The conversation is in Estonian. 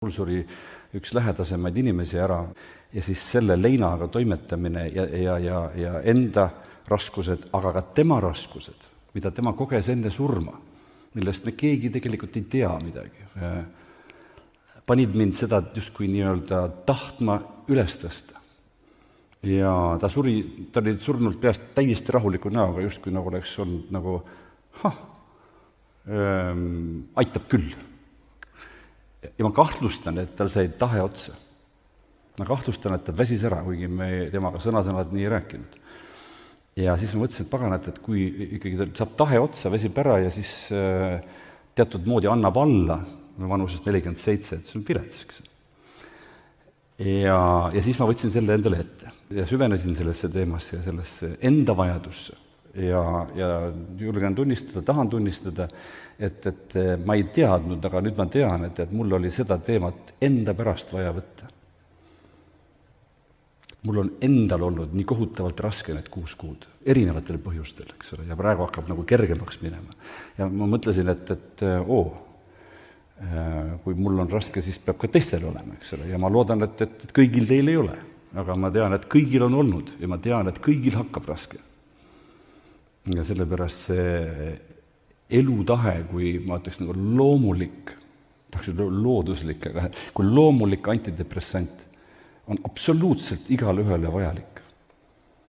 Mul suri üks lähedasemaid inimesi ära ja siis selle leinaga toimetamine ja enda raskused, aga ka tema raskused, mida tema koges enne surma, millest me keegi tegelikult ei tea midagi, panid mind seda justkui nii-öelda tahtma üles tõsta. Ja ta oli surnult peast täiesti rahuliku näoga, justkui nagu oleks olnud aitab küll. Ja ma kahtlustan, et tal sai tahe otsa. Ma kahtlustan, et ta väsis ära, kuigi me temaga sõnasõnad nii ei rääkinud. Ja siis ma mõtlesin, et paganat, et kui ikkagi ta saab tahe otsa, väsib ära ja siis teatud moodi annab alla, vanusest 47, et see on vilets, eks. Ja siis ma võtsin selle endale ette ja süvenesin sellesse teemasse ja sellesse enda vajadusse ja julgen tunnistada, tahan tunnistada, et ma ei teadnud, aga nüüd ma tean, et mul oli seda teemat enda pärast vaja võtta. Mul on endal olnud nii kohutavalt raske need 6 kuud, erinevatel põhjustel, eks ole, ja praegu hakkab nagu kergemaks minema. Ja ma mõtlesin, et kui mul on raske, siis peab ka teistel olema, eks ole, ja ma loodan, et kõigil teil ei ole, aga ma tean, et kõigil on olnud ja ma tean, et kõigil hakkab raske. Ja sellepärast see elutahe, kui ma ütleks nagu loomulik, tahaks looduslik, aga kui loomulik antidepressant on absoluutselt igale ühele vajalik.